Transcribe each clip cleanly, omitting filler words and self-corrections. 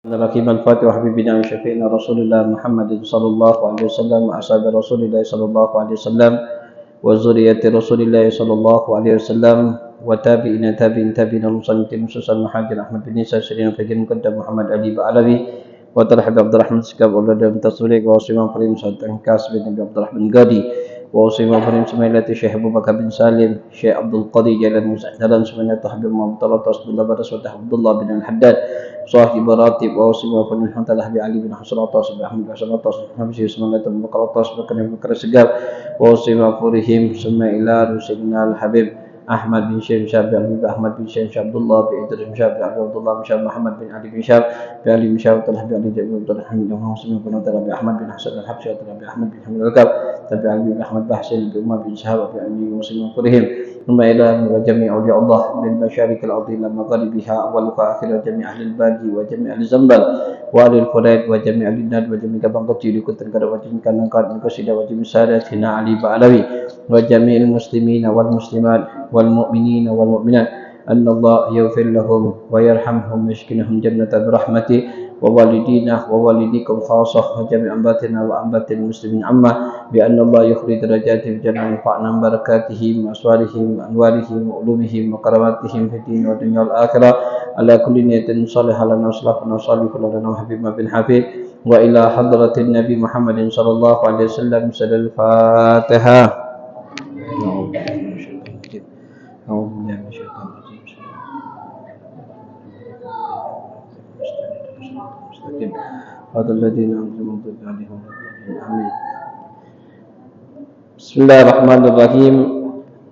الرحيم الفاتح وحبيبنا وشفيعنا رسول الله محمد صلى الله عليه وسلم وأصحاب رسول الله صلى الله عليه وسلم وذرية رسول الله صلى الله عليه وسلم وتابعين تابعين المصنفين خصوصا محمد أحمد بن عيسى سيدنا فقيه مقدم محمد علي بعلوي وترحب عبد الرحمن سكاب ولد تصريق وصيما فريم سلطان كاس بن عبد الرحمن غادي وصيما فريم سميلة الشيخ أبو بكر بن سالم الشيخ عبد القادر جلال مسعدان سميلة حبيب محمد عبد الله برس عبد الله بن الحداد صاحب راتب وصيما فريم حمد الله علي بن حسن عطاس بن أحمد حسن عطاس حبشي سميلة بن بكر عطاس بن بكر سجاب وصيما فريم سميلة سيدنا الحبيب أحمد بن شيخ شاب أحمد بن شيخ عبد الله بن إدريس بن شاب عبد الله بن شاب محمد بن علي بن شاب علي بن شاب طلحة بن علي بن طلحة بن مسلم بن طلحة أحمد بن حسن الحبشي طلحة أحمد بن حمد الكاب تبع علي بن أحمد بحسن بن أمة بن شهاب بن علي مسلم كلهم ثم إلى وجميع أولياء الله من مشارق الأرض إلى مغاربها أولها وآخرها وجميع أهل البادي وجميع أهل الزنبل وأهل الفريد وجميع أهل الناد وجميع كبان قتيل كنت نقدر وجميع كان نقاد نقصد وجميع سادتنا علي بعلوي وجميع المسلمين والمسلمات والمؤمنين والمؤمنات أن الله يغفر لهم ويرحمهم ويسكنهم جنة برحمته ووالدينا ووالديكم خاصة وجميع أنباتنا وأنبات المسلمين عامة بأن الله يخرج درجات في الجنة وينفعنا ببركاتهم وأسوارهم وأنوارهم وعلومهم وكراماتهم في الدين والدنيا والآخرة على كل نية صالحة لنا وصلحنا وصالح لنا وحبيبنا بن حفيظ وإلى حضرة النبي محمد صلى الله عليه وسلم سل الفاتحة. أعوذ بالله من الشيطان الرجيم هذا الذين أنعمت عليهم آمين. بسم الله الرحمن الرحيم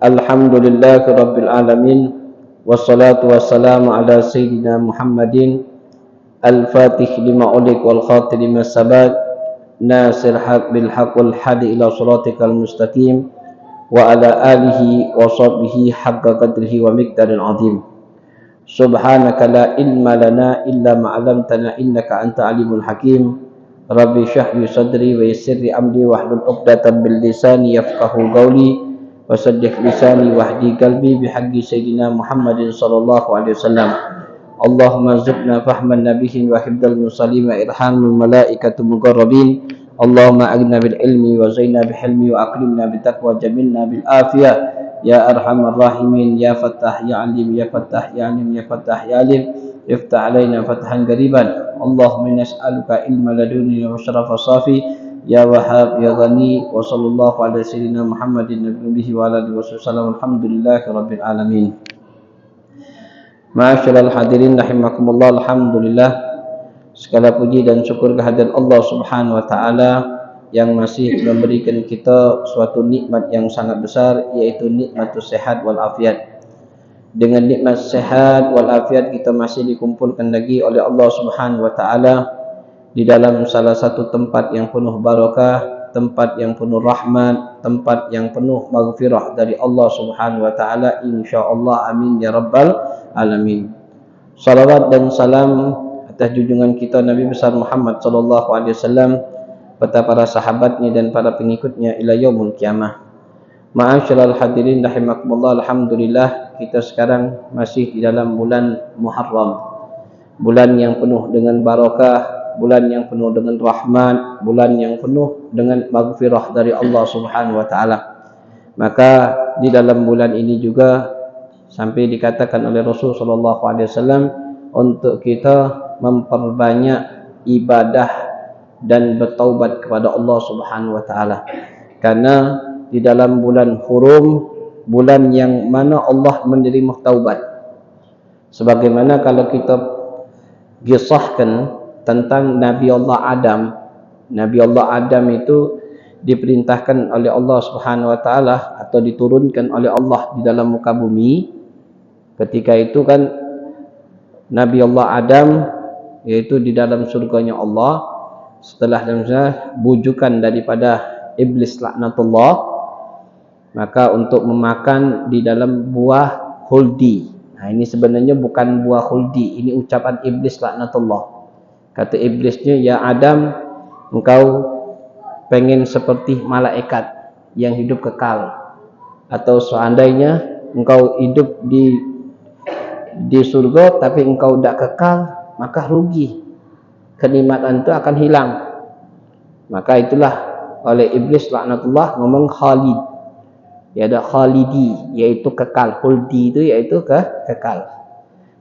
الحمد لله رب العالمين والصلاة والسلام على سيدنا محمد الفاتح لما أغلق والخاتم لما سبق ناصر الحق بالحق والهادي إلى صراطك المستقيم وعلى آله وصحبه حق قدره ومقدار عظيم. سبحانك لا علم لنا إلا ما علمتنا إنك أنت عليم الحكيم. ربي اشرح لي صدري ويسر لي أمري واحلل عقدة من لساني يفقهوا قولي وصدق لساني واهدي قلبي بحق سيدنا محمد صلى الله عليه وسلم. اللهم ارزقنا فهم النبي وحفظ المرسلين وإرحام الملائكة المقربين. اللهم أغننا بالعلم وزينا بحلمي وأكرمنا بالتقوى وجملنا بالعافية يا أرحم الراحمين يا فتاح يا عليم يا فتاح يا عليم يا فتاح يا عليم افتح علينا فتحا قريبا. اللهم نسألك علم لدني وشرف صافي يا وهاب يا غني وصلى الله على سيدنا محمد النبي وعلى آله وسلم. الحمد لله رب العالمين. Ma'asyiral hadirin rahimakumullah. Alhamdulillah, segala puji dan syukur kehadirat Allah Subhanahu wa taala yang masih memberikan kita suatu nikmat yang sangat besar, yaitu nikmatus sehat wal afiat. Dengan nikmat sehat wal afiat kita masih dikumpulkan lagi oleh Allah Subhanahu wa taala di dalam salah satu tempat yang penuh barakah, tempat yang penuh rahmat, tempat yang penuh maghfirah dari Allah Subhanahu wa taala, insyaallah. Amin ya rabbal alamin. Salawat dan salam atas junjungan kita Nabi besar Muhammad sallallahu alaihi wasallam, beserta para sahabatnya dan para pengikutnya ila yaumul qiyamah. Ma'asyiral hadirin rahimakumullah. Alhamdulillah, kita sekarang masih di dalam bulan Muharram, bulan yang penuh dengan barakah, bulan yang penuh dengan rahmat, bulan yang penuh dengan maghfirah dari Allah Subhanahu wa taala. Maka di dalam bulan ini juga sampai dikatakan oleh Rasul sallallahu alaihi wasallam untuk kita memperbanyak ibadah dan bertaubat kepada Allah Subhanahu wa taala. Karena di dalam bulan Hurum, bulan yang mana Allah menerima taubat. Sebagaimana kalau kita kisahkan tentang Nabi Allah Adam. Nabi Allah Adam itu diperintahkan oleh Allah Subhanahu wa taala atau diturunkan oleh Allah di dalam muka bumi. Ketika itu kan Nabi Allah Adam, yaitu di dalam surganya Allah, setelah bujukan daripada iblis laknatullah, maka untuk memakan di dalam buah khuldi. Nah, ini sebenarnya bukan buah khuldi, ini ucapan iblis laknatullah. Kata iblisnya, ya Adam, engkau pengen seperti malaikat yang hidup kekal, atau seandainya engkau hidup di surga tapi engkau tidak kekal, maka rugi. kenikmatan itu akan hilang. Maka itulah oleh iblis laknatullah ngomong khalid. Ya, ada khalidi, yaitu kekal. Khuldi itu yaitu kekal.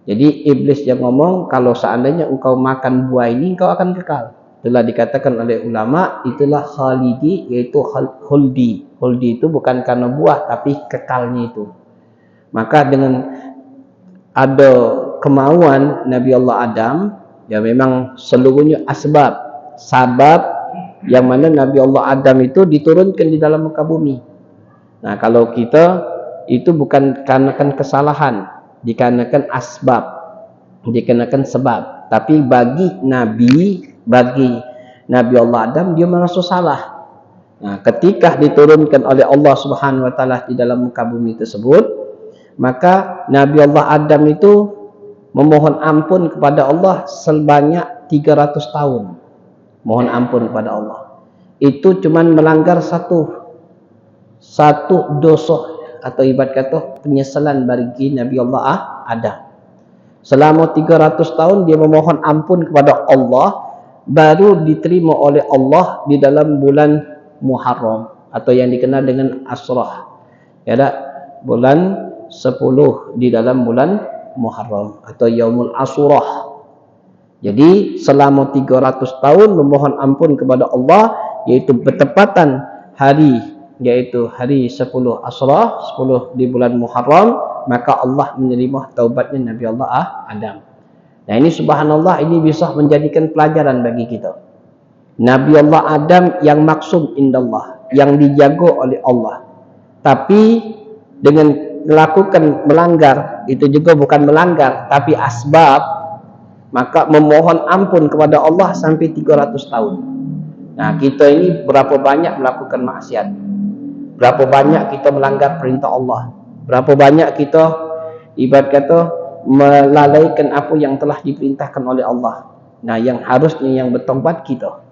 Jadi iblis yang ngomong kalau seandainya engkau makan buah ini engkau akan kekal. Itulah dikatakan oleh ulama, itulah khalidi, yaitu khuldi. Khuldi itu bukan karena buah tapi kekalnya itu. Maka dengan ada kemauan Nabi Allah Adam, ya memang seluruhnya sabab yang mana Nabi Allah Adam itu diturunkan di dalam muka bumi. Nah, kalau kita itu bukan dikarenakan kesalahan, dikarenakan asbab, dikarenakan sebab. Tapi bagi Nabi Allah Adam, dia merasa salah. Nah, ketika diturunkan oleh Allah Subhanahu wa taala di dalam muka bumi tersebut, maka Nabi Allah Adam itu memohon ampun kepada Allah sebanyak 300 tahun. Mohon ampun kepada Allah. Itu cuman melanggar satu dosa atau ibarat kata penyesalan bagi Nabi Allah Adam. Selama 300 tahun dia memohon ampun kepada Allah, baru diterima oleh Allah di dalam bulan Muharram atau yang dikenal dengan Asrah. Ya, bulan 10 di dalam bulan Muharram atau Yaumul Asurah. Jadi selama 300 tahun memohon ampun kepada Allah, yaitu bertepatan hari, yaitu hari 10 Asrah, 10 di bulan Muharram, maka Allah menerima taubatnya Nabi Allah Adam. Nah, ini subhanallah, ini bisa menjadikan pelajaran bagi kita. Nabi Allah Adam yang maksum indallah, yang dijaga oleh Allah. Tapi dengan melakukan melanggar, itu juga bukan melanggar tapi asbab, maka memohon ampun kepada Allah sampai 300 tahun. Nah, kita ini berapa banyak melakukan maksiat, berapa banyak kita melanggar perintah Allah, berapa banyak kita ibarat kata melalaikan apa yang telah diperintahkan oleh Allah. Nah, yang harusnya yang bertaubat kita.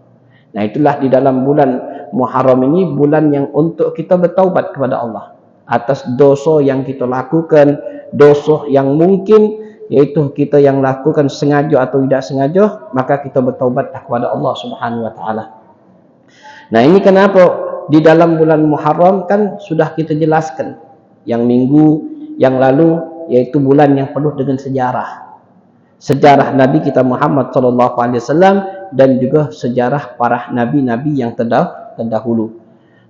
Nah, itulah di dalam bulan Muharram ini bulan yang untuk kita bertaubat kepada Allah atas dosa yang kita lakukan, dosa yang mungkin yaitu kita yang lakukan sengaja atau tidak sengaja, maka kita bertaubat kepada Allah Subhanahu wa taala. Nah, ini kenapa di dalam bulan Muharram kan sudah kita jelaskan yang minggu yang lalu, yaitu bulan yang penuh dengan sejarah Nabi kita Muhammad SAW dan juga sejarah para nabi-nabi yang terdahulu.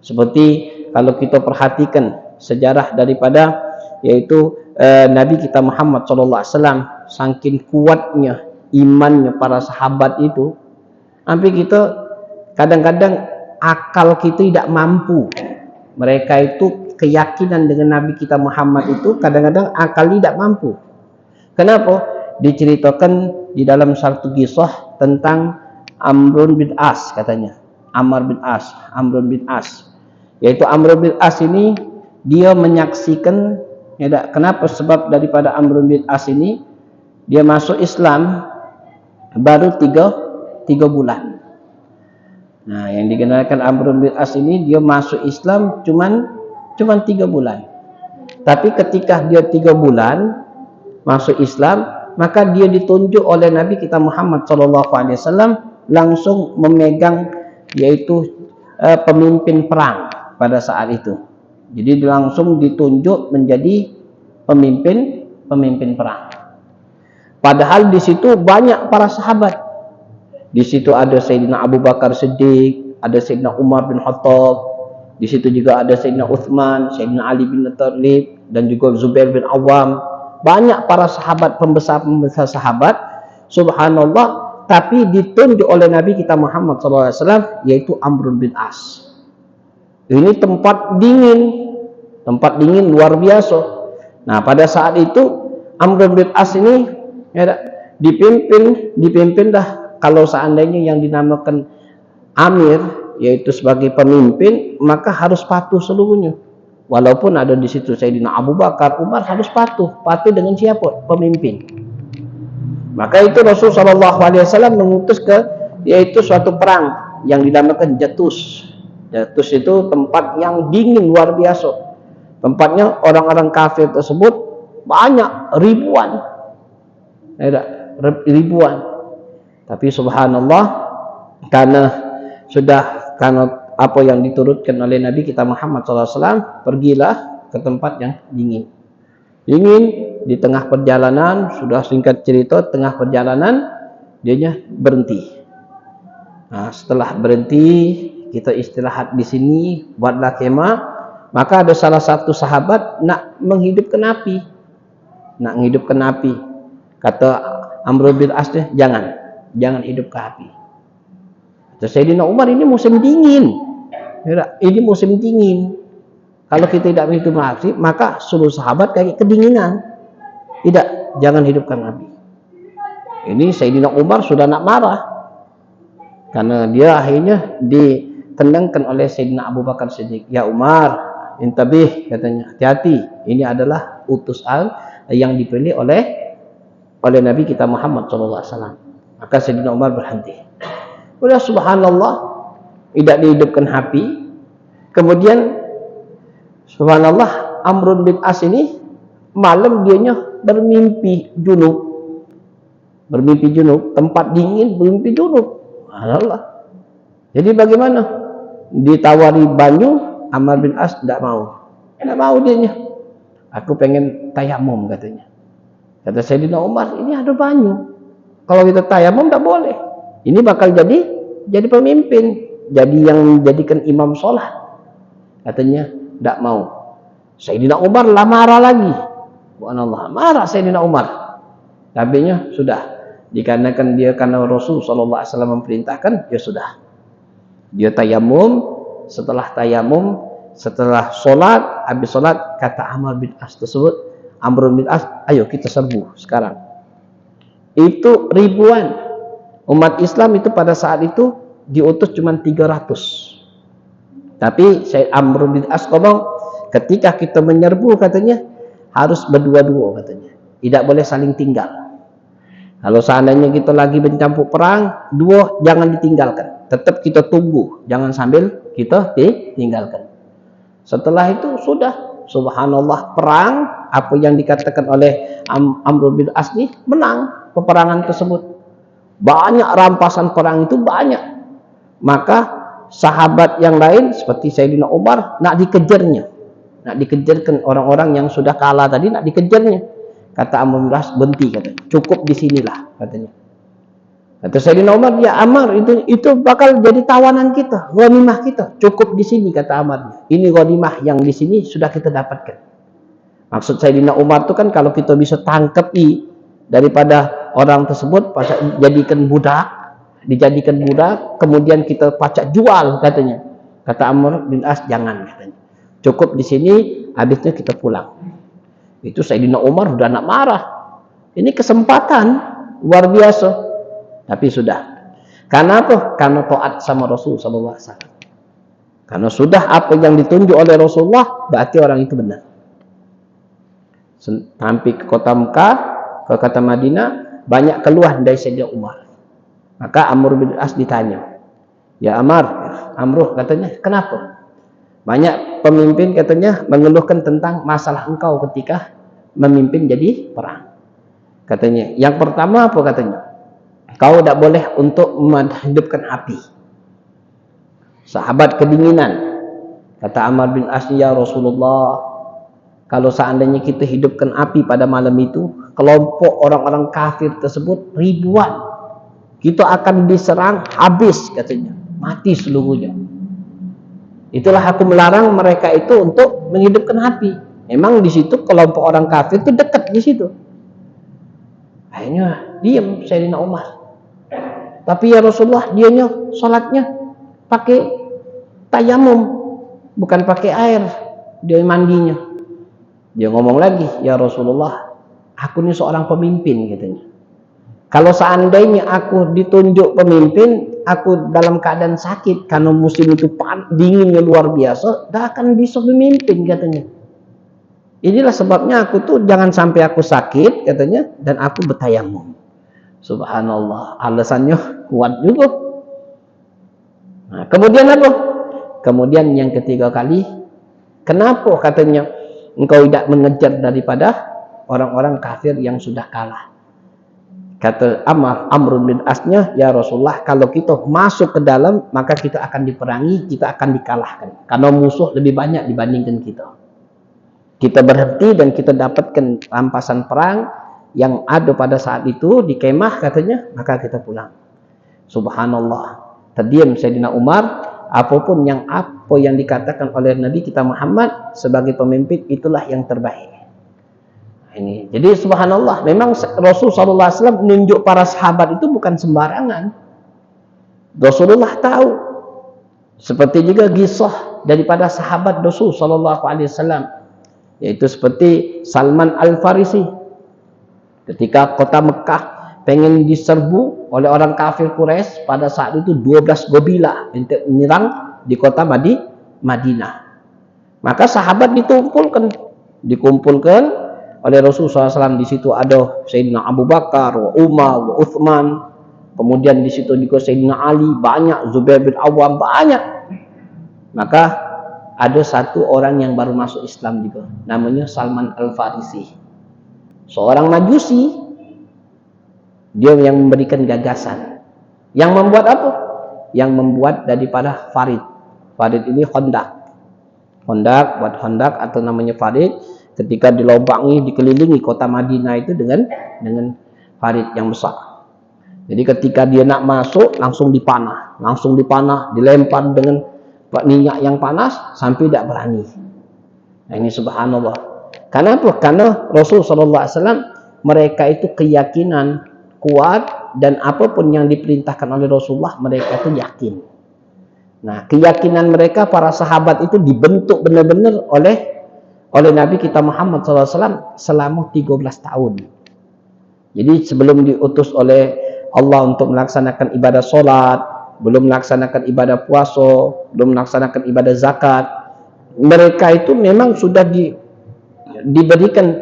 Seperti kalau kita perhatikan sejarah daripada yaitu Nabi kita Muhammad SAW, saking kuatnya imannya para sahabat itu, sampai kita kadang-kadang akal kita tidak mampu. Mereka itu keyakinan dengan Nabi kita Muhammad itu kadang-kadang akal tidak mampu. Kenapa? Diceritakan di dalam satu kisah tentang Amr bin As, katanya. Amr bin As. Yaitu Amr bin As ini dia menyaksikan, ya, kenapa? Sebab daripada Amr bin As ini dia masuk Islam baru 3 bulan. Nah, yang dikenalkan Amr bin As ini dia masuk Islam cuman 3 bulan. Tapi ketika dia 3 bulan masuk Islam, maka dia ditunjuk oleh Nabi kita Muhammad SAW langsung memegang yaitu pemimpin perang pada saat itu. Jadi langsung ditunjuk menjadi pemimpin perang. Padahal di situ banyak para sahabat. Di situ ada Sayyidina Abu Bakar Siddiq, ada Sayyidina Umar bin Khattab, di situ juga ada Sayyidina Uthman, Sayyidina Ali bin Thalib, dan juga Zubair bin Awam. Banyak para sahabat, pembesar sahabat, subhanallah, tapi ditunjuk oleh Nabi kita Muhammad SAW, yaitu Amr bin As. Ini tempat dingin luar biasa. Nah, pada saat itu Amr bin As ini ya, dipimpin dah. Kalau seandainya yang dinamakan Amir, yaitu sebagai pemimpin, maka harus patuh seluruhnya. Walaupun ada di situ Sayyidina Abu Bakar, Umar, harus patuh dengan siapa? Pemimpin. Maka itu Rasulullah SAW mengutus yaitu suatu perang yang dinamakan Jatus. Jatus itu tempat yang dingin luar biasa. Tempatnya orang-orang kafir tersebut banyak, ribuan. Tapi subhanallah, karena apa yang diturutkan oleh Nabi kita Muhammad SAW, pergilah ke tempat yang dingin. Dingin di tengah perjalanan, sudah singkat cerita, tengah perjalanan dianya berhenti. Nah, setelah berhenti, kita istirahat di sini, buatlah kemah. Maka ada salah satu sahabat nak menghidupkan api. Kata Amr bin As, jangan hidupkan api. Kata Sayyidina Umar, ini musim dingin. Kalau kita tidak menghidupkan api, maka seluruh sahabat kayak kedinginan. Tidak, jangan hidupkan api. Ini Sayyidina Umar sudah nak marah, karena dia akhirnya ditendangkan oleh Sayyidina Abu Bakar Siddiq. Ya Umar, intabih, katanya, hati-hati. Ini adalah utusan yang dipilih oleh Nabi kita Muhammad SAW. Maka Sayyidina Umar berhenti. Udah subhanallah, tidak dihidupkan api. Kemudian subhanallah, Amr bin As ini malam dianya bermimpi junub, tempat dingin bermimpi junub. Allah. Jadi bagaimana? Ditawari banyu, Amr bin As tidak mau dianya. Aku pengen tayamum, katanya. Kata Sayyidina Umar, ini ada banyu. Kalau kita tayamum tidak boleh. Ini bakal jadi pemimpin, jadi yang menjadikan imam sholat. Katanya tidak mau. Sayyidina Umar lah marah lagi. Subhanallah, marah Sayyidina Umar. Tabinya sudah, dikarenakan dia karena Rasul SAW memerintahkan, ya sudah. Dia tayamum. Setelah sholat, habis sholat, kata Amr bin As tersebut, Amr bin As, ayo kita serbu sekarang. Itu ribuan. Umat Islam itu pada saat itu diutus cuma 300. Tapi Amr bin As ngomong, ketika kita menyerbu, katanya, harus berdua-dua, katanya. Tidak boleh saling tinggal. Kalau seandainya kita lagi mencampur perang, dua jangan ditinggalkan. Tetap kita tunggu, jangan sambil kita ditinggalkan. Setelah itu sudah, subhanallah, perang, apa yang dikatakan oleh Amr bin As ini, menang peperangan tersebut. Banyak rampasan perang itu, banyak. Maka sahabat yang lain seperti Sayyidina Umar nak dikejarkan orang-orang yang sudah kalah tadi, nak dikejarnya. Kata Amr bin As, berhenti, katanya. Cukup di sinilah, katanya. Kata Sayyidina Umar, ya Amr, itu bakal jadi tawanan kita, ghanimah kita. Cukup di sini, kata Amr. Ini ghanimah yang di sini sudah kita dapatkan. Maksud Sayyidina Umar itu kan, kalau kita bisa tangkapi daripada orang tersebut, dijadikan budak, kemudian kita pacak jual, katanya. Kata Amr bin As, jangan, katanya. Cukup di sini, habisnya kita pulang. Itu Sayyidina Umar sudah nak marah. Ini kesempatan luar biasa. Tapi sudah. Karena apa? Karena taat sama Rasul SAW. Karena sudah apa yang ditunjuk oleh Rasulullah, berarti orang itu benar. Sampai ke kota Mekah, ke kota Madinah, banyak keluhan dari Sayyidina Umar. Maka Amr bin As ditanya, ya Amr, katanya, kenapa? Banyak pemimpin, katanya, mengeluhkan tentang masalah engkau ketika memimpin jadi perang. Katanya, yang pertama apa, katanya? Kau tidak boleh untuk menghidupkan api. Sahabat kedinginan. Kata Amr bin As, ya Rasulullah, kalau seandainya kita hidupkan api pada malam itu, kelompok orang-orang kafir tersebut ribuan, kita akan diserang habis, katanya, mati seluruhnya. Itulah aku melarang mereka itu untuk menghidupkan api. Memang di situ kelompok orang kafir itu dekat di situ. Akhirnya diam Sayyidina Umar. Tapi ya Rasulullah, dianya sholatnya pakai tayamum, bukan pakai air, dia mandinya. Dia ngomong lagi, ya Rasulullah, aku ini seorang pemimpin, katanya. Kalau seandainya aku ditunjuk pemimpin, aku dalam keadaan sakit karena musim itu dinginnya luar biasa, tidak akan bisa memimpin, katanya. Inilah sebabnya aku tuh jangan sampai aku sakit, katanya, dan aku bertayamum. Subhanallah, alasannya kuat juga. Nah, kemudian apa? Kemudian yang ketiga kali, kenapa, katanya, engkau tidak mengejar daripada orang-orang kafir yang sudah kalah? Kata Amr bin Asnya, ya Rasulullah, kalau kita masuk ke dalam maka kita akan diperangi, kita akan dikalahkan karena musuh lebih banyak dibandingkan kita. Kita berhenti dan kita dapatkan rampasan perang yang ada pada saat itu di kemah katanya, maka kita pulang. Subhanallah, terdiam Sayyidina Umar. Apa yang dikatakan oleh Nabi kita Muhammad sebagai pemimpin, itulah yang terbaik. Ini. Jadi subhanallah, memang Rasulullah SAW menunjuk para sahabat itu bukan sembarangan. Rasulullah tahu. Seperti juga kisah daripada sahabat Rasulullah SAW, yaitu seperti Salman Al-Farisi. Ketika kota Mekah pengen diserbu oleh orang kafir Quraisy, pada saat itu 12 gobilah untuk menyerang di kota Madinah. Maka sahabat dikumpulkan oleh Rasulullah SAW. Di situ ada Sayyidina Abu Bakar, Umar, Uthman, kemudian di situ juga Sayyidina Ali, banyak, Zubair bin Awam, banyak. Maka ada satu orang yang baru masuk Islam juga, namanya Salman Al-Farisi, seorang Majusi. Dia yang memberikan gagasan, yang membuat apa? Yang membuat daripada Farid. Farid ini Hondak buat Hondak atau namanya Farid. Ketika dilobangi, dikelilingi kota Madinah itu dengan farid yang besar. Jadi ketika dia nak masuk, langsung dipanah, dilempar dengan minyak yang panas sampai tidak berani. Nah, ini subhanallah. Kenapa? Karena Rasulullah SAW mereka itu keyakinan kuat, dan apapun yang diperintahkan oleh Rasulullah mereka itu yakin. Nah, keyakinan mereka para sahabat itu dibentuk benar-benar oleh Nabi kita Muhammad SAW selama 13 tahun. Jadi sebelum diutus oleh Allah untuk melaksanakan ibadah sholat, belum melaksanakan ibadah puasa, belum melaksanakan ibadah zakat, mereka itu memang sudah diberikan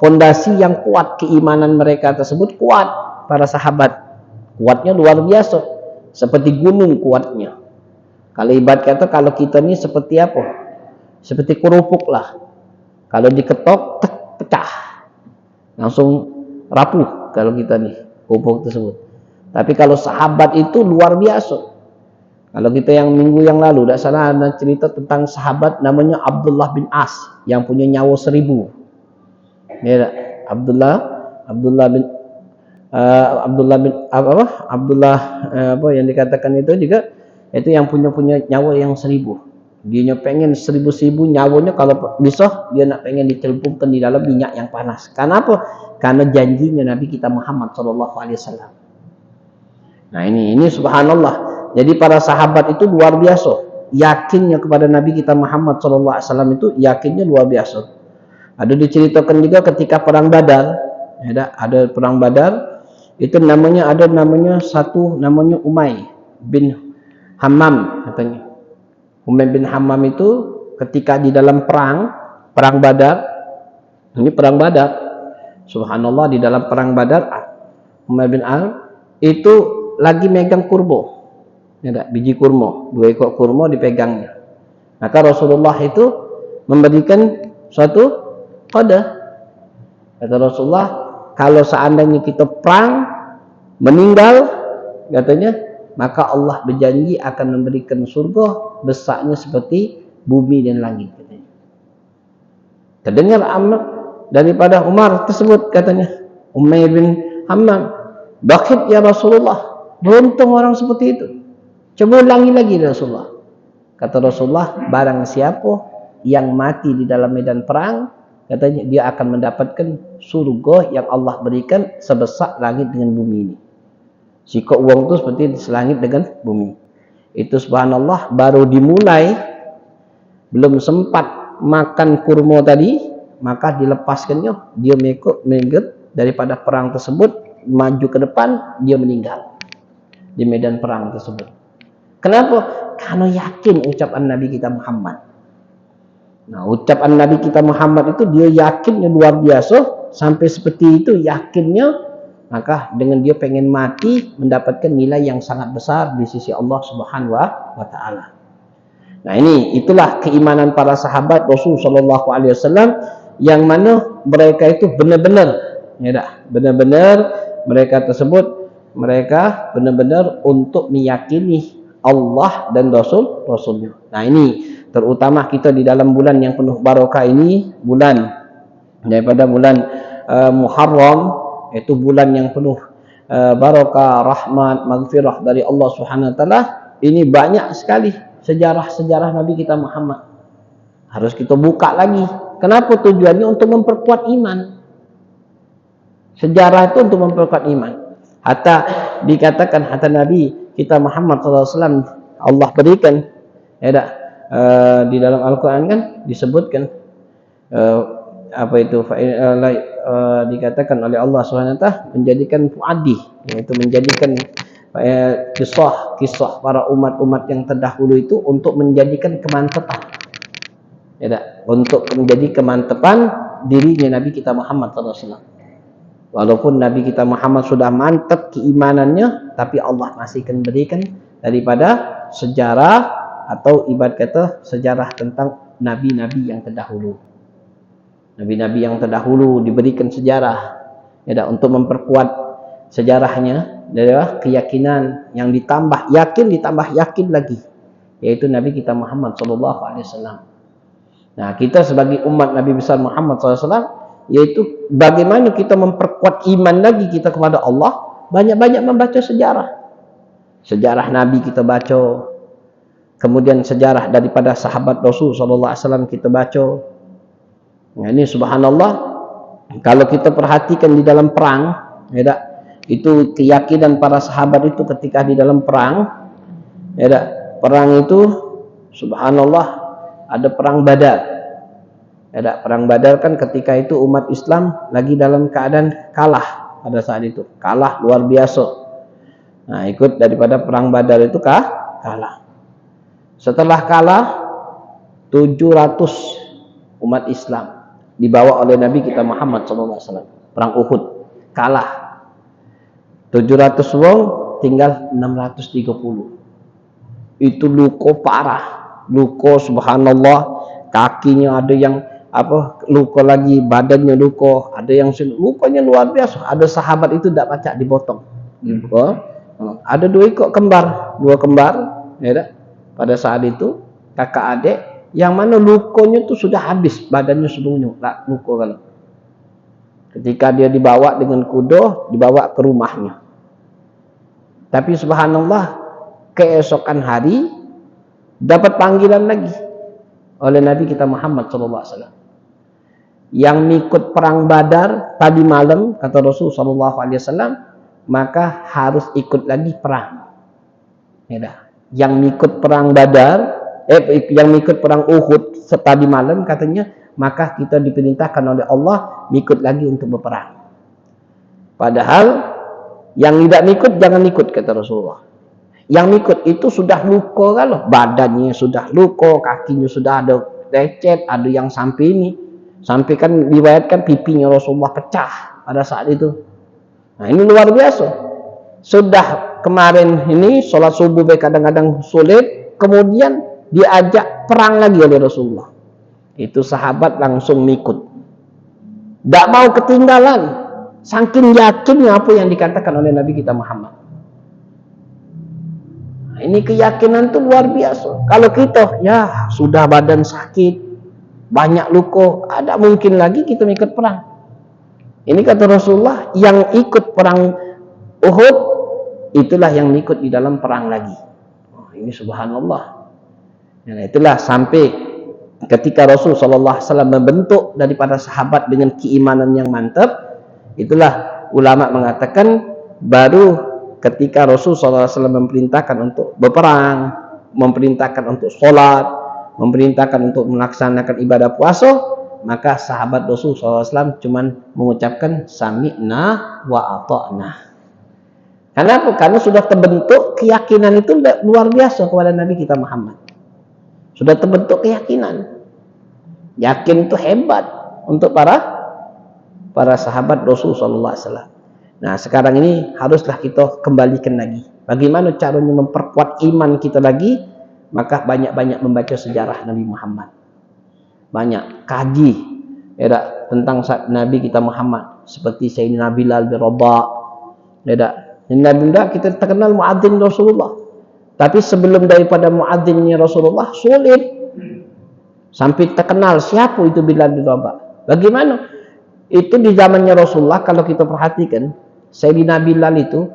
fondasi yang kuat. Keimanan mereka tersebut kuat. Para sahabat kuatnya luar biasa, seperti gunung kuatnya. Kalau ibarat kata, kalau kita ini seperti apa? Seperti kerupuk lah. Kalau diketok, pecah, langsung rapuh kalau kita nih kerupuk tersebut. Tapi kalau sahabat itu luar biasa. Kalau kita yang minggu yang lalu tidak salah ada cerita tentang sahabat namanya Abdullah bin As yang punya nyawa 1000. Ya, Abdullah yang dikatakan itu juga, itu yang punya nyawa yang 1000. Dia pengen 1000 nyawanya kalau bisa dia nak pengen dicelupkan di dalam minyak yang panas. Karena apa? Karena janjinya Nabi kita Muhammad SAW. Nah ini subhanallah. Jadi para sahabat itu luar biasa. Yakinnya kepada Nabi kita Muhammad SAW itu yakinnya luar biasa. Ada diceritakan juga ketika perang Badar. Ada perang Badar. Itu namanya Umay bin Hammam katanya. Umay bin Hammam itu ketika di dalam perang Badar, ini perang Badar, subhanallah, di dalam perang Badar, Umay bin Al itu lagi megang kurma, biji kurma, 2 ekor kurma dipegangnya. Maka Rasulullah itu memberikan suatu kode. Kata Rasulullah, kalau seandainya kita perang meninggal, katanya, maka Allah berjanji akan memberikan surga besarnya seperti bumi dan langit. Terdengar Amr daripada Umar tersebut, katanya Umay bin Hammam, bakit ya Rasulullah, beruntung orang seperti itu. Coba ulangi lagi Rasulullah. Kata Rasulullah, barang siapa yang mati di dalam medan perang, katanya dia akan mendapatkan surga yang Allah berikan sebesar langit dengan bumi ini. Jika uang itu seperti selangit dengan bumi. Itu subhanallah, baru dimulai, belum sempat makan kurma tadi, maka dilepaskannya, dia mengikut daripada perang tersebut, maju ke depan, dia meninggal di medan perang tersebut. Kenapa? Karena yakin ucapan Nabi kita Muhammad. Nah, ucapan Nabi kita Muhammad itu dia yakinnya luar biasa, sampai seperti itu yakinnya. Maka dengan dia pengen mati mendapatkan nilai yang sangat besar di sisi Allah Subhanahu wa taala. Nah, itulah keimanan para sahabat Rasulullah SAW, yang mana mereka itu benar-benar mereka tersebut mereka benar-benar untuk meyakini Allah dan Rasulnya. Nah ini terutama kita di dalam bulan yang penuh barokah ini, bulan daripada bulan Muharram, itu bulan yang penuh barokah, rahmat, maghfirah dari Allah Subhanahu wa taala. Ini banyak sekali sejarah-sejarah Nabi kita Muhammad. Harus kita buka lagi. Kenapa? Tujuannya untuk memperkuat iman. Sejarah itu untuk memperkuat iman. Hatta dikatakan, hatta Nabi kita Muhammad SAW Allah berikan, ya tak? Di dalam Al-Quran kan disebutkan apa itu dikatakan oleh Allah SWT menjadikan fuadi, yaitu menjadikan kisah para umat-umat yang terdahulu itu untuk menjadikan kemantapan, ya tak? Untuk menjadi kemantapan dirinya Nabi kita Muhammad SAW. Walaupun Nabi kita Muhammad sudah mantap keimanannya, tapi Allah masih akan berikan daripada sejarah atau ibarat kata sejarah tentang nabi-nabi yang terdahulu. Nabi-nabi yang terdahulu diberikan sejarah, ya, untuk memperkuat sejarahnya, adalah keyakinan yang ditambah yakin lagi, yaitu Nabi kita Muhammad SAW. Nah, kita sebagai umat Nabi besar Muhammad SAW, yaitu bagaimana kita memperkuat iman lagi kita kepada Allah, banyak-banyak membaca sejarah Nabi kita baca, kemudian sejarah daripada sahabat Rasul SAW kita baca. Nah, ini subhanallah, kalau kita perhatikan di dalam perang, ya, itu keyakinan para sahabat itu ketika di dalam perang, ya, perang itu subhanallah, ada perang Badar. Ya, perang Badar kan ketika itu umat Islam lagi dalam keadaan kalah pada saat itu, kalah luar biasa. Nah, ikut daripada perang Badar itu kalah. Setelah kalah 700 umat Islam dibawa oleh Nabi kita Muhammad SAW. Perang Uhud kalah 700 wong, tinggal 630. Itu luka parah, luka subhanallah, kakinya ada yang luka lagi, badannya luka, ada yang lukanya luar biasa. Ada sahabat itu tidak pacak dipotong. Ada dua kembar, ya, pada saat itu kakak adik, yang mana lukanya itu sudah habis, badannya seluruhnya luka kalau. Ketika dia dibawa dengan kuda, dibawa ke rumahnya. Tapi subhanallah, keesokan hari dapat panggilan lagi oleh Nabi kita Muhammad SAW. Yang ikut perang Badar tadi malam, kata Rasul SAW, maka harus ikut lagi perang. Ya, yang ikut perang Badar, yang ikut perang Uhud tadi malam katanya, maka kita diperintahkan oleh Allah ikut lagi untuk berperang. Padahal yang tidak ikut jangan ikut, kata Rasulullah. Yang ikut itu sudah luka kalau, badannya sudah luka, kakinya sudah ada lecet, ada yang sampai ini. Sampai kan diriwayatkan pipinya Rasulullah pecah pada saat itu. Nah, ini luar biasa. Sudah kemarin ini sholat subuh kadang-kadang sulit, kemudian diajak perang lagi oleh Rasulullah. Itu sahabat langsung ikut. Tidak mau ketinggalan. Saking yakinnya apa yang dikatakan oleh Nabi kita Muhammad. Nah, ini keyakinan itu luar biasa. Kalau kita ya sudah badan sakit, banyak luka, ada mungkin lagi kita ikut perang. Ini kata Rasulullah, yang ikut perang Uhud itulah yang ikut di dalam perang lagi. Oh, ini subhanallah. Nah, itulah sampai ketika Rasul SAW membentuk daripada sahabat dengan keimanan yang mantap, itulah ulama mengatakan baru ketika Rasul SAW memerintahkan untuk berperang, memerintahkan untuk sholat, memerintahkan untuk melaksanakan ibadah puasa, maka sahabat Rasul SAW cuman mengucapkan sami'na wa ata'na. Kenapa? Karena sudah terbentuk keyakinan itu luar biasa kepada Nabi kita Muhammad. Sudah terbentuk keyakinan. Yakin itu hebat untuk para sahabat Rasul SAW. Nah, sekarang ini haruslah kita kembalikan lagi. Bagaimana caranya memperkuat iman kita lagi? Maka banyak-banyak membaca sejarah Nabi Muhammad. Banyak kaji, ya, tentang Nabi kita Muhammad. Seperti Sayyidina Bilal bin Rabah, Beda. Nabi muda kita terkenal muadzin Rasulullah. Tapi sebelum daripada muadzinnya Rasulullah sulit. Sampai terkenal siapa itu Bilal bin Rabah. Bagaimana? Itu di zamannya Rasulullah kalau kita perhatikan, Sayyidina Bilal itu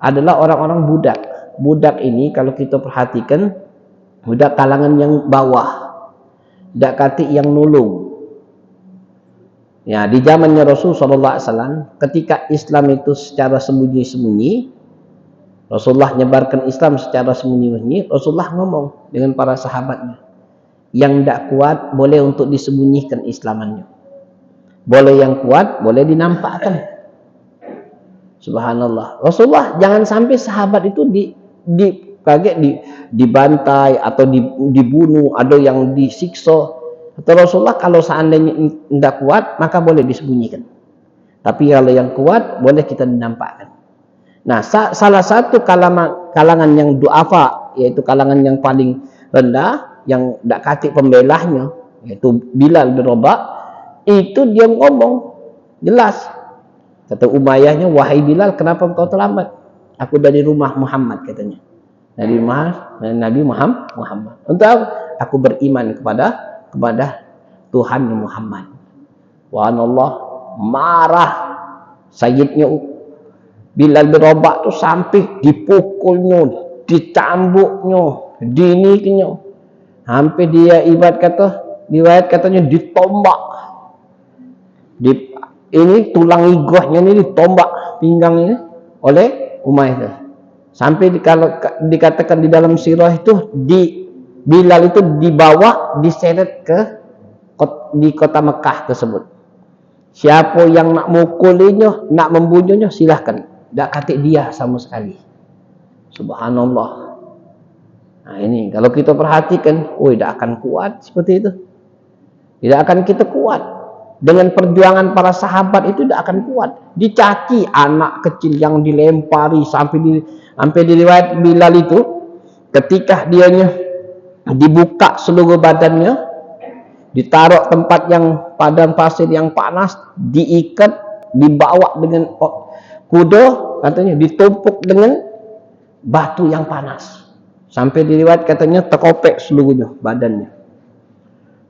adalah orang-orang budak. Budak ini kalau kita perhatikan, budak kalangan yang bawah. Budak kati yang nulung. Ya, di zamannya Rasul SAW, ketika Islam itu secara sembunyi-sembunyi, Rasulullah nyebarkan Islam secara sembunyi-sembunyi, Rasulullah ngomong dengan para sahabatnya, yang tidak kuat boleh untuk disembunyikan Islamannya, boleh yang kuat boleh dinampakkan. Subhanallah. Rasulullah jangan sampai sahabat itu dibantai atau dibunuh, ada yang disiksa. Atau Rasulullah kalau seandainya tidak kuat maka boleh disembunyikan, tapi kalau yang kuat boleh kita dinampakkan. Nah, salah satu kalangan yang du'afa, yaitu kalangan yang paling rendah, yang tidak katik pembelahnya, yaitu Bilal bin Rabah, itu dia ngomong jelas. Kata Umayyahnya, wahai Bilal, kenapa engkau terlambat? Aku dari rumah Muhammad, katanya. Dari rumah Nabi Muhammad. Untuk aku beriman kepada Tuhan Muhammad. Wa Allah marah Sayyidnya Bilal bin Rabah tu sampai dipukulnya, dicambuknya, diniknya. Sampai dia riwayat katanya ditombak. Ini tulang igohnya ini ditombak pinggang ini oleh Umayyah. Sampai kalau dikatakan di dalam sirah itu Bilal itu dibawa diseret di kota Mekah tersebut. Siapa yang nak mukulinya, nak membunuhnya, silahkan. Tak katik dia sama sekali. Subhanallah. Nah ini kalau kita perhatikan, tidak akan kuat seperti itu. Tidak akan kita kuat. Dengan perjuangan para sahabat itu tidak akan kuat. Dicaci anak kecil yang dilempari sampai diriwayat Bilal itu ketika dianya dibuka seluruh badannya, ditaruh tempat yang padang pasir yang panas, diikat, dibawa dengan kuda, katanya ditumpuk dengan batu yang panas, sampai diriwayat katanya terkopek seluruhnya badannya.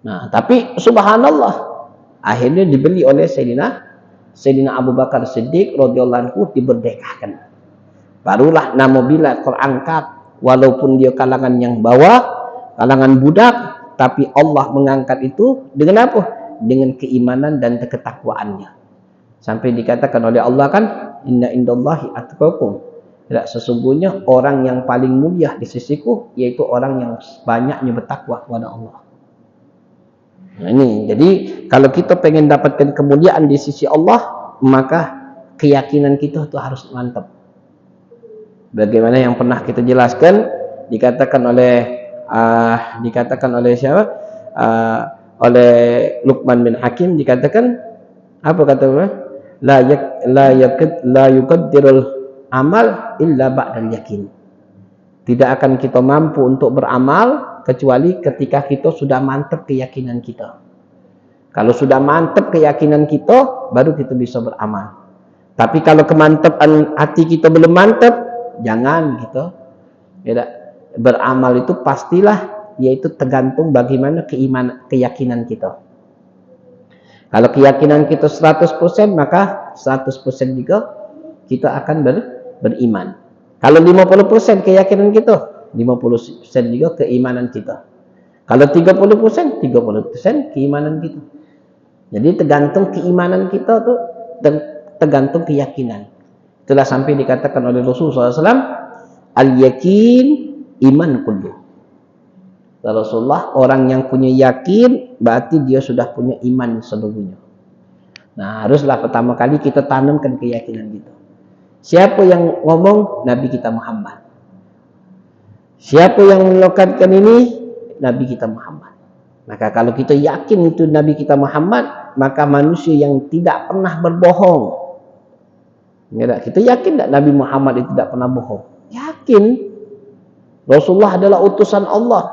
Nah, tapi subhanallah, akhirnya dibeli oleh Sayyidina Abu Bakar Siddiq radhiyallahu anhu, diberdekakan. Barulah nama Bilal terangkat, walaupun dia kalangan yang bawah, kalangan budak, tapi Allah mengangkat itu dengan apa? Dengan keimanan dan ketakwaannya. Sampai dikatakan oleh Allah kan, inna indallahi atqakum. Tidak, sesungguhnya orang yang paling mulia di sisiku yaitu orang yang banyaknya bertakwa kepada Allah. Nah ini, jadi kalau kita pengen dapatkan kemuliaan di sisi Allah, maka keyakinan kita itu harus mantap. Bagaimana yang pernah kita jelaskan, dikatakan oleh siapa? Oleh Luqman bin Hakim, dikatakan apa kata Allah? La yuqaddirul amal illa ba'dal yakin. Tidak akan kita mampu untuk beramal kecuali ketika kita sudah mantap keyakinan kita. Kalau sudah mantap keyakinan kita, baru kita bisa beramal. Tapi kalau kemantapan hati kita belum mantap, jangan gitu. Beramal itu pastilah, yaitu tergantung bagaimana keyakinan kita. Kalau keyakinan kita 100%, maka 100% juga kita akan beriman. Kalau 50% keyakinan kita, 50% juga keimanan kita. Kalau 30%, 30% keimanan kita. Jadi tergantung keimanan kita tuh, tergantung keyakinan. Itulah sampai dikatakan oleh Rasulullah SAW, al-yakin iman kullu. Rasulullah, orang yang punya yakin berarti dia sudah punya iman seluruhnya. Nah, haruslah pertama kali kita tanamkan keyakinan kita. Siapa yang ngomong? Nabi kita Muhammad. Siapa yang melakukan ini? Nabi kita Muhammad. Maka kalau kita yakin itu Nabi kita Muhammad, maka manusia yang tidak pernah berbohong. Kita yakin tak Nabi Muhammad itu tidak pernah bohong? Yakin. Rasulullah adalah utusan Allah,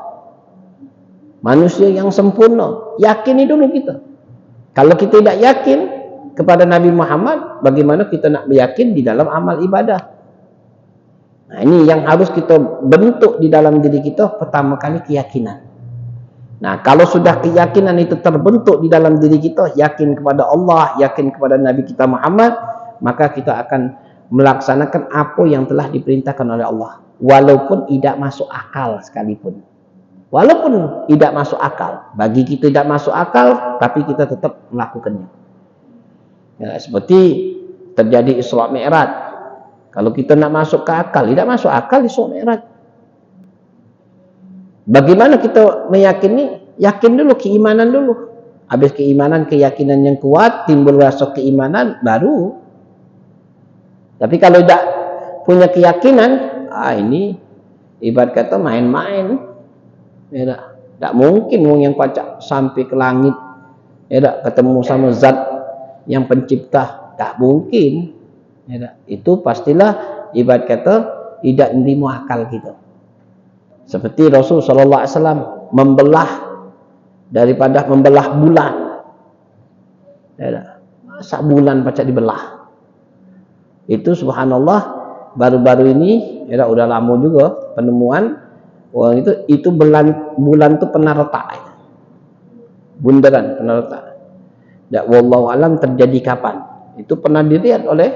manusia yang sempurna. Yakini dulu kita. Kalau kita tidak yakin, kepada Nabi Muhammad, bagaimana kita nak yakin di dalam amal ibadah. Nah, ini yang harus kita bentuk di dalam diri kita, pertama kali keyakinan. Nah, kalau sudah keyakinan itu terbentuk di dalam diri kita, yakin kepada Allah, yakin kepada Nabi kita Muhammad, maka kita akan melaksanakan apa yang telah diperintahkan oleh Allah, walaupun tidak masuk akal sekalipun. Walaupun tidak masuk akal, bagi kita tidak masuk akal, tapi kita tetap melakukannya. Ya, seperti terjadi Isra Mi'raj. Kalau kita nak masuk ke akal, tidak masuk akal Isra Mi'raj. Bagaimana kita meyakini? Yakin dulu, keimanan dulu. Habis keimanan, keyakinan yang kuat, timbul rasa keimanan, baru. Tapi kalau tidak punya keyakinan, ini ibarat kata main-main. Ya, tak mungkin wong yang pacak sampai ke langit, ya, ketemu sama zat yang pencipta, tak mungkin. Ya, itu pastilah ibarat kata tidak menerima akal kita. Seperti Rasul sallallahu alaihi wasallam membelah daripada membelah bulan. Ya, masa bulan pacak dibelah. Itu subhanallah baru-baru ini, ya, udah lama juga penemuan. Wah, itu bulan itu pernah retak, bundaran pernah retak. Dan wallahu alam terjadi kapan? Itu pernah dilihat oleh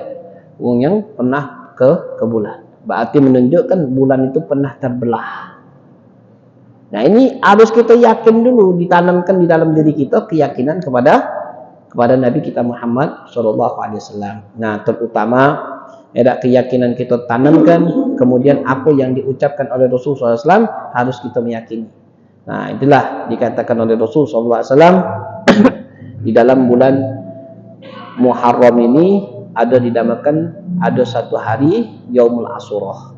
orang yang pernah ke bulan. Berarti menunjukkan bulan itu pernah terbelah. Nah, ini harus kita yakin dulu, ditanamkan di dalam diri kita keyakinan kepada Nabi kita Muhammad SAW. Nah, terutama ada keyakinan kita tanamkan, kemudian apa yang diucapkan oleh Rasul SAW harus kita meyakini. Nah, itulah dikatakan oleh Rasul SAW di dalam bulan Muharram ini ada dinamakan, ada satu hari Yaumul Asyurah.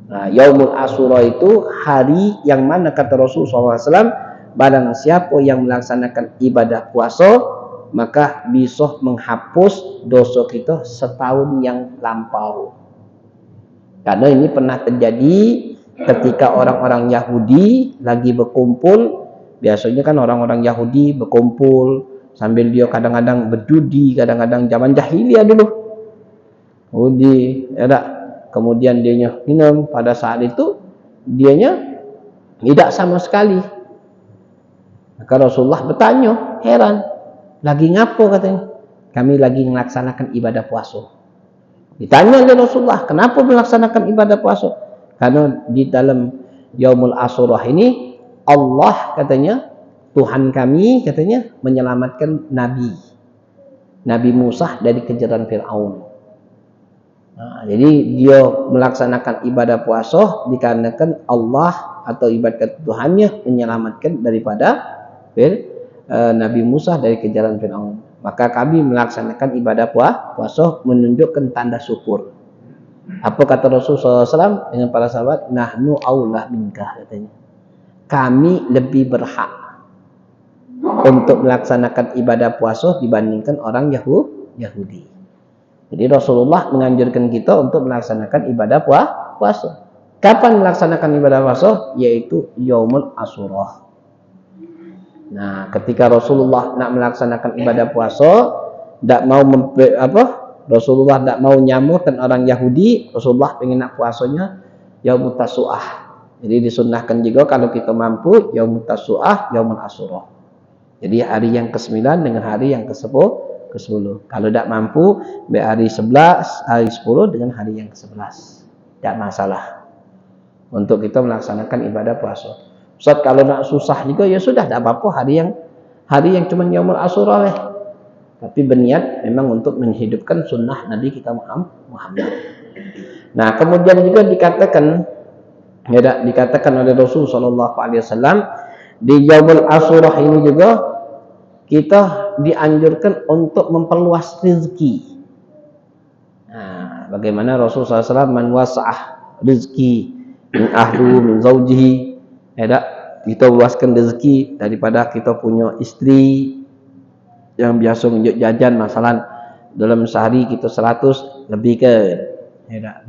Nah, Yaumul Asyurah itu hari yang mana kata Rasul SAW, barang siapa yang melaksanakan ibadah puasa, maka bisa menghapus dosa kita setahun yang lampau. Karena ini pernah terjadi ketika orang-orang Yahudi lagi berkumpul. Biasanya kan orang-orang Yahudi berkumpul sambil dia kadang-kadang berjudi, kadang-kadang zaman jahiliyah dulu. Kemudian dia minum. Pada saat itu dianya tidak sama sekali. Maka Rasulullah bertanya, heran, lagi ngapo katanya? Kami lagi melaksanakan ibadah puasa. Ditanya oleh Rasulullah, kenapa melaksanakan ibadah puasa? Karena di dalam Yaumul Asyurah ini Allah katanya, Tuhan kami katanya menyelamatkan Nabi Musa dari kejaran Fir'aun. Nah, jadi dia melaksanakan ibadah puasa dikarenakan Allah atau ibadat Tuhannya menyelamatkan daripada Nabi Musa dari kejaran Fir'aun. Maka kami melaksanakan ibadah puasa menunjukkan tanda syukur. Apa kata Rasulullah SAW dengan para sahabat? Nahnu aula minka, katanya. Kami lebih berhak untuk melaksanakan ibadah puasa dibandingkan orang Yahudi. Jadi Rasulullah menganjurkan kita untuk melaksanakan ibadah puasa. Kapan melaksanakan ibadah puasa? Yaitu Yaumul Asyurah. Nah, ketika Rasulullah nak melaksanakan ibadah puasa, Rasulullah tidak mau nyamukkan orang Yahudi. Rasulullah pengen nak puasanya Yaumut Tasu'ah. Jadi disunnahkan juga kalau kita mampu Yaumut Tasu'ah, Yaumul Asyurah. Jadi hari yang ke-9 dengan hari yang ke-10. Kalau tidak mampu, hari 11, hari 10 dengan hari yang ke-11. Tidak masalah untuk kita melaksanakan ibadah puasa. Ustaz, kalau nak susah juga ya sudah, tidak apa-apa hari yang cuma Yaumul Asyurah lah. Tapi berniat memang untuk menghidupkan sunnah Nabi kita Muhammad. Nah, kemudian juga dikatakan oleh Rasul SAW di Yaumul Asyurah ini juga kita dianjurkan untuk memperluas rezeki. Nah, bagaimana Rasul SAW man wasa'ah rizki min ahlu min zawjihi, kita luaskan rezeki daripada kita punya istri yang biasa nunjuk jajan, masalah dalam sehari kita 100 lebih ke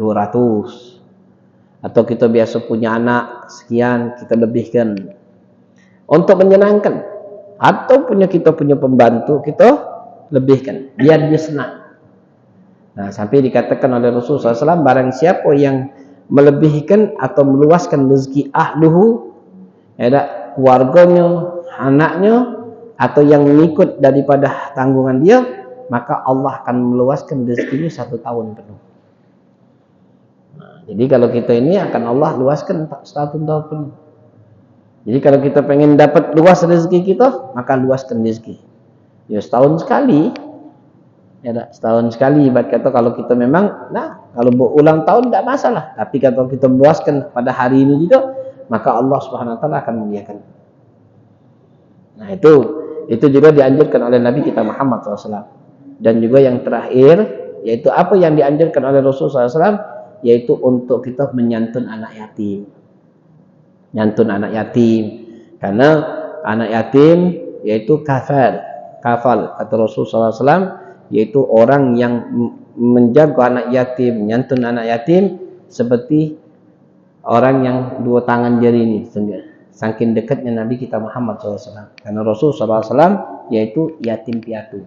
200, atau kita biasa punya anak sekian kita lebihkan untuk menyenangkan, atau kita punya pembantu kita lebihkan biar dia senang. Nah, sampai dikatakan oleh Rasulullah SAW, barang siapa yang melebihkan atau meluaskan rezeki ahluhu, ya, keluarganya, anaknya, atau yang mengikut daripada tanggungan dia, maka Allah akan meluaskan rezekinya 1 tahun penuh. Nah, jadi kalau kita ini akan Allah luaskan 1 tahun penuh. Jadi kalau kita pengen dapat luas rezeki kita, maka luaskan rezeki. Ya setahun sekali. Ya, setahun sekali. Ibarat kata kalau kita memang, kalau berulang tahun tidak masalah. Tapi kalau kita luaskan pada hari ini juga, maka Allah Subhanahu Wa Taala akan memuliakan. Nah itu juga dianjurkan oleh Nabi kita Muhammad SAW. Dan juga yang terakhir, yaitu apa yang dianjurkan oleh Rasulullah SAW, yaitu untuk kita menyantun anak yatim. Nyantun anak yatim. Karena anak yatim yaitu kafal kata Rasulullah SAW, yaitu orang yang menjaga anak yatim, nyantun anak yatim seperti orang yang 2 tangan jari ini. Saking dekatnya Nabi kita Muhammad SAW. Karena Rasulullah SAW yaitu yatim piatu.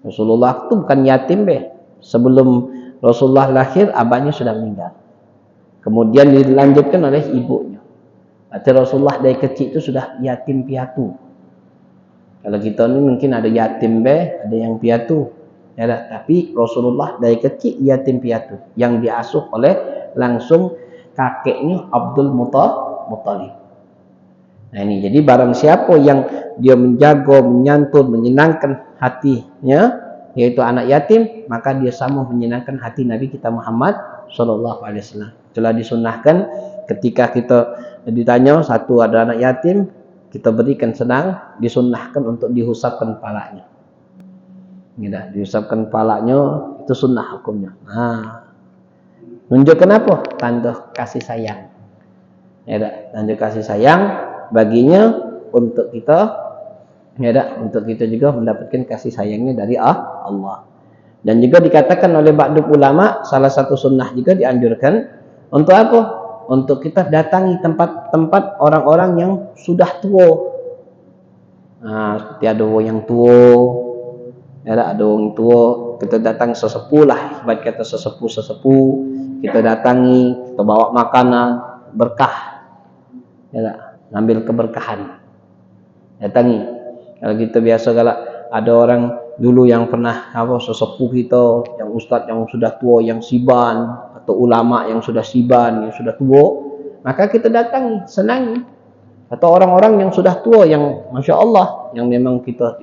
Rasulullah itu bukan yatim sebelum Rasulullah lahir abahnya sudah meninggal, kemudian dilanjutkan oleh ibunya. Berarti Rasulullah dari kecil itu sudah yatim piatu. Kalau kita ini mungkin ada yatim ada yang piatu, ya, tapi Rasulullah dari kecil yatim piatu yang diasuh oleh langsung kakeknya Abdul Muttalib. Nah ini, jadi barang siapa yang dia menjaga, menyantun, menyenangkan hatinya, yaitu anak yatim, maka dia sama menyenangkan hati Nabi kita Muhammad SAW. Telah disunahkan ketika kita ditanya satu ada anak yatim, kita berikan senang, disunahkan untuk diusapkan kepalanya. Diusapkan kepalanya, itu sunnah hukumnya. Nah, nunjukkan apa? Tanda kasih sayang. Ya, tanda kasih sayang baginya untuk kita, ya, untuk kita juga mendapatkan kasih sayangnya dari Allah. Dan juga dikatakan oleh ba'du ulama, salah satu sunnah juga dianjurkan untuk apa? Untuk kita datangi tempat-tempat orang-orang yang sudah tua. Nah, seperti ada orang yang tua, ya, ada orang tua, kita datang sesepuh lah, ibarat kata sesepuh, kita datangi, kita bawa makanan, berkah, ya, ngambil keberkahan, datangi. Kalau kita biasa, kalau ada orang dulu yang pernah sesepuh kita, yang ustadz yang sudah tua, yang siban, atau ulama yang sudah siban, yang sudah tua, maka kita datangi, senangi. Atau orang-orang yang sudah tua, yang masya Allah, yang memang kita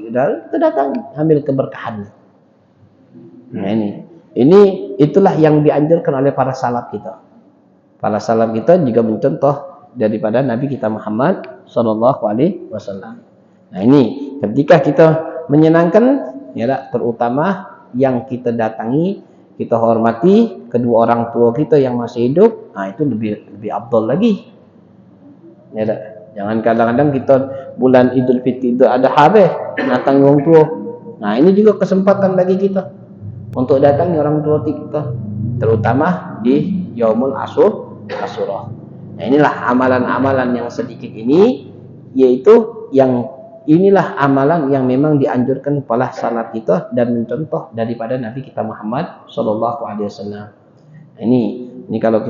datangi, ambil keberkahan. Nah itulah yang dianjurkan oleh para salaf kita. Para salaf kita juga mencontoh daripada Nabi kita Muhammad SAW. Nah ini ketika kita menyenangkan, ya, terutama yang kita datangi, kita hormati kedua orang tua kita yang masih hidup, nah itu lebih afdal lagi. Ya, jangan kadang-kadang kita bulan Idul Fitri itu ada habis datangi orang tua. Nah ini juga kesempatan bagi kita untuk datangi orang tua kita, terutama di Yaumul Asyura. Nah inilah amalan-amalan yang sedikit ini, yaitu yang inilah amalan yang memang dianjurkan oleh salaf kita dan mencontoh daripada Nabi kita Muhammad SAW. Nah, ini kalau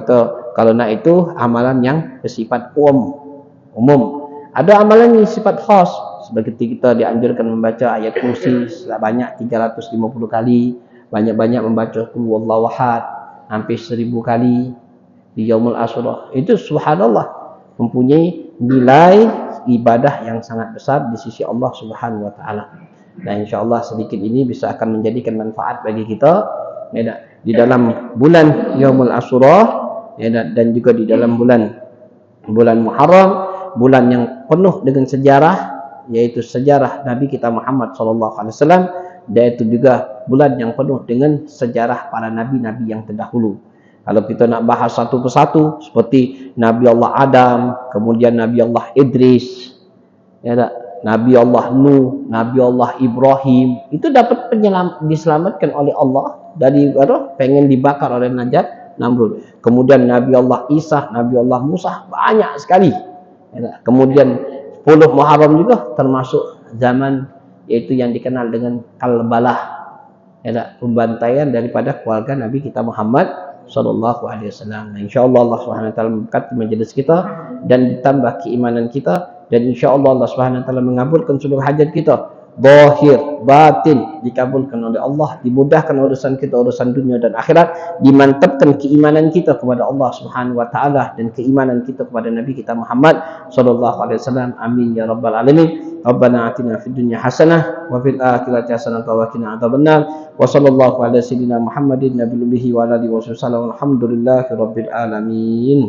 nak itu amalan yang bersifat umum. Ada amalan yang sifat khas, seperti kita dianjurkan membaca ayat kursi sebanyak 350 kali, banyak-banyak membaca qul huwallahu ahad hampir 1000 kali di Yaumul Asyura. Itu subhanallah mempunyai nilai ibadah yang sangat besar di sisi Allah Subhanahu Wa Taala. Dan insyaallah sedikit ini bisa akan menjadikan manfaat bagi kita, ya, di dalam bulan Yaumul Asyura, ya, dan juga di dalam bulan Muharram, bulan yang penuh dengan sejarah, yaitu sejarah Nabi kita Muhammad SAW, dan itu juga bulan yang penuh dengan sejarah para nabi-nabi yang terdahulu. Kalau kita nak bahas satu persatu, seperti Nabi Allah Adam, kemudian Nabi Allah Idris, ya, Nabi Allah Nuh, Nabi Allah Ibrahim, itu dapat diselamatkan oleh Allah dari pengen dibakar oleh Namrud. Kemudian Nabi Allah Isa, Nabi Allah Musa, banyak sekali. Ya, kemudian 10 Muharram juga termasuk zaman yaitu yang dikenal dengan kalbalah, ya, pembantaian daripada keluarga Nabi kita Muhammad sallallahu alaihi wasallam. Insyaallah Allah Subhanahu wa taala memberkati majelis kita dan ditambah keimanan kita, dan insyaallah Allah Subhanahu wa taala mengabulkan seluruh hajat kita, zahir batin dikabulkan oleh Allah, dimudahkan urusan kita, urusan dunia dan akhirat, dimantapkan keimanan kita kepada Allah Subhanahu wa taala dan keimanan kita kepada Nabi kita Muhammad sallallahu alaihi wasallam. Amin ya rabbal alamin. Rabbana atina fid dunya hasanah wa fil akhirati hasanah wa qina adzabannar. Wa sallallahu ala sayyidina Muhammadin nabiyyi wa ala alihi wasallam. Alhamdulillahi rabbil alamin.